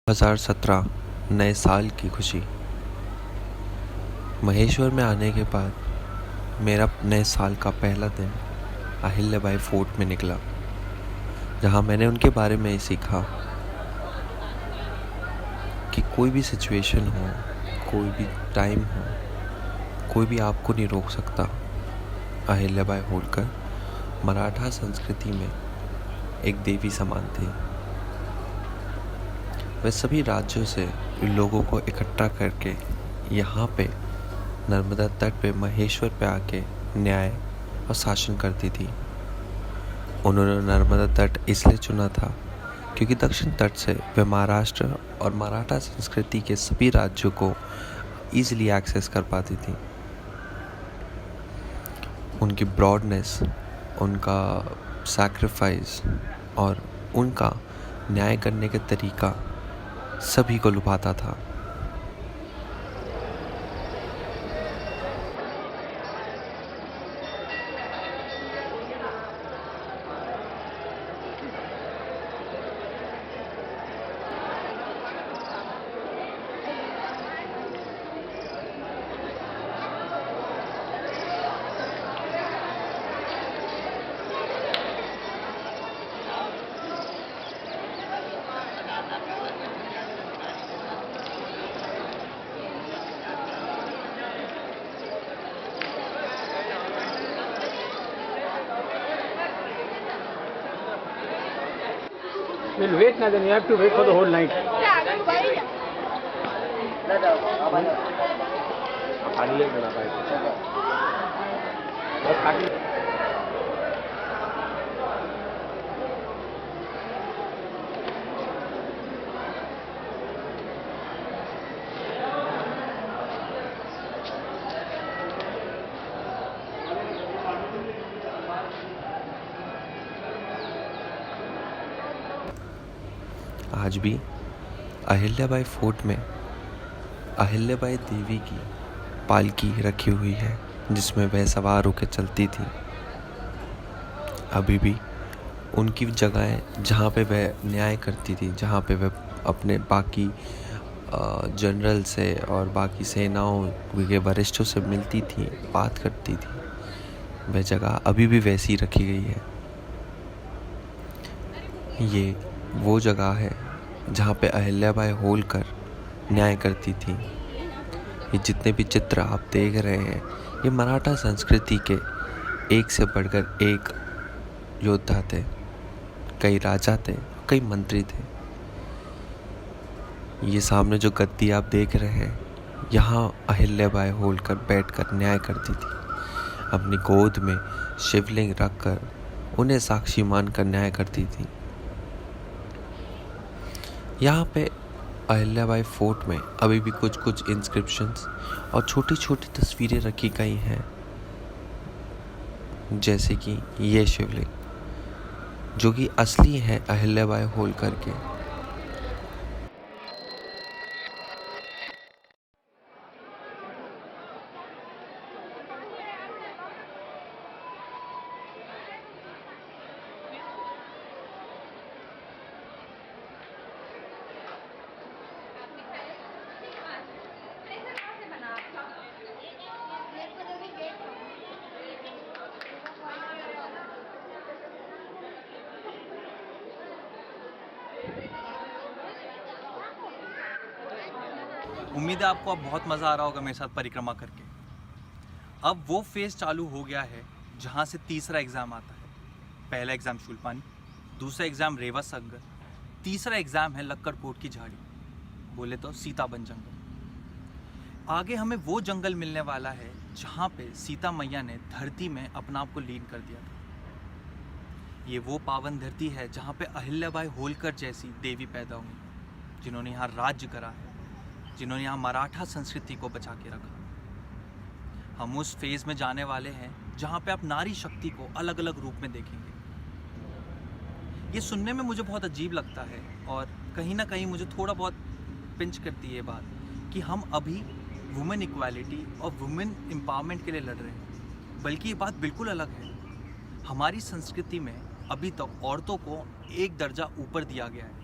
2017 नए साल की खुशी। महेश्वर में आने के बाद मेरा नए साल का पहला दिन अहिल्याबाई फोर्ट में निकला, जहाँ मैंने उनके बारे में सीखा कि कोई भी सिचुएशन हो, कोई भी टाइम हो, कोई भी आपको नहीं रोक सकता। अहिल्याबाई होलकर मराठा संस्कृति में एक देवी समान थी। वे सभी राज्यों से लोगों को इकट्ठा करके यहाँ पे नर्मदा तट पे महेश्वर पे आके न्याय और शासन करती थी। उन्होंने नर्मदा तट इसलिए चुना था क्योंकि दक्षिण तट से वे महाराष्ट्र और मराठा संस्कृति के सभी राज्यों को ईजिली एक्सेस कर पाती थी। उनकी ब्रॉडनेस, उनका सैक्रिफाइस और उनका न्याय करने का तरीका सभी को लुभाता था। We'll wait now, then you have to wait for the whole night. आज भी अहिल्याबाई फोर्ट में अहिल्याबाई देवी की पालकी रखी हुई है, जिसमें वह सवार होकर चलती थी। अभी भी उनकी जगहें जहाँ पे वह न्याय करती थी, जहाँ पे वह अपने बाकी जनरल से और बाकी सेनाओं के वरिष्ठों से मिलती थी, बात करती थी, वह जगह अभी भी वैसी रखी गई है। ये वो जगह है जहाँ पे अहिल्याबाई होलकर न्याय करती थी। ये जितने भी चित्र आप देख रहे हैं, ये मराठा संस्कृति के एक से बढ़कर एक योद्धा थे, कई राजा थे, कई मंत्री थे। ये सामने जो गद्दी आप देख रहे हैं, यहाँ अहिल्याबाई होलकर बैठकर न्याय करती थी। अपनी गोद में शिवलिंग रखकर उन्हें साक्षी मानकर न्याय करती थी। यहाँ पे अहिल्याबाई फोर्ट में अभी भी कुछ कुछ इंस्क्रिप्शंस और छोटी छोटी तस्वीरें रखी गई हैं, जैसे कि ये शिवलिंग जो कि असली है अहिल्याबाई होलकर के। उम्मीद है आपको अब बहुत मज़ा आ रहा होगा मेरे साथ परिक्रमा करके। अब वो फेज़ चालू हो गया है जहाँ से तीसरा एग्ज़ाम आता है। पहला एग्ज़ाम शूलपानी, दूसरा एग्ज़ाम रेवा संगर, तीसरा एग्ज़ाम है लक्कड़कोट की झाड़ी, बोले तो सीताबन जंगल। आगे हमें वो जंगल मिलने वाला है जहाँ पे सीता मैया ने धरती में अपना आप को लीन कर दिया था। ये वो पावन धरती है जहाँ पे अहिल्याबाई होलकर जैसी देवी पैदा हुई, जिन्होंने यहाँ राज्य करा है, जिन्होंने यहाँ मराठा संस्कृति को बचा के रखा। हम उस फेज़ में जाने वाले हैं जहाँ पे आप नारी शक्ति को अलग अलग रूप में देखेंगे। ये सुनने में मुझे बहुत अजीब लगता है और कहीं ना कहीं मुझे थोड़ा बहुत पिंच करती है ये बात कि हम अभी वुमेन इक्वालिटी और वुमेन एम्पावरमेंट के लिए लड़ रहे हैं, बल्कि ये बात बिल्कुल अलग है। हमारी संस्कृति में अभी तक औरतों को एक दर्जा ऊपर दिया गया है।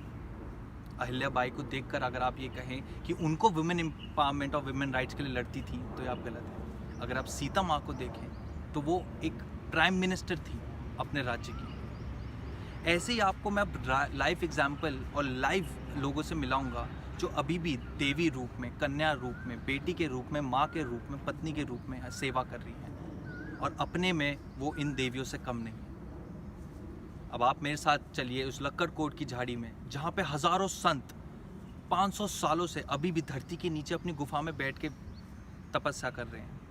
अहिल्याबाई को देखकर अगर आप ये कहें कि उनको वुमेन एम्पावरमेंट और वुमेन राइट्स के लिए लड़ती थी, तो ये आप गलत है। अगर आप सीता माँ को देखें तो वो एक प्राइम मिनिस्टर थी अपने राज्य की। ऐसे ही आपको मैं लाइव एग्जाम्पल और लाइव लोगों से मिलाऊंगा जो अभी भी देवी रूप में, कन्या रूप में, बेटी के रूप में, माँ के रूप में, पत्नी के रूप में सेवा कर रही हैं और अपने में वो इन देवियों से कम नहीं। अब आप मेरे साथ चलिए उस लक्कड़कोट की झाड़ी में, जहाँ पे हजारों संत 500 सालों से अभी भी धरती के नीचे अपनी गुफा में बैठ के तपस्या कर रहे हैं।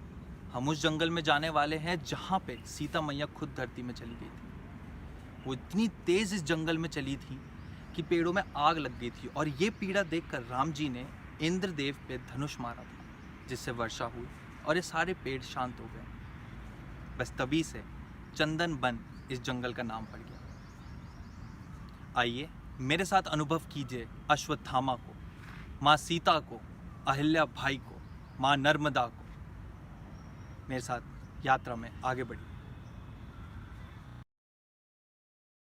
हम उस जंगल में जाने वाले हैं जहाँ पे सीता मैया खुद धरती में चली गई थी। वो इतनी तेज़ इस जंगल में चली थी कि पेड़ों में आग लग गई थी और ये पीड़ा देखकर राम जी ने इंद्रदेव पे धनुष मारा था, जिससे वर्षा हुई और ये सारे पेड़ शांत हो गए। बस तभी से चंदन वन इस जंगल का नाम पड़ गया। आइए मेरे साथ अनुभव कीजिए अश्वत्थामा को, माँ सीता को, अहिल्या भाई को, माँ नर्मदा को। मेरे साथ यात्रा में आगे बढ़िए।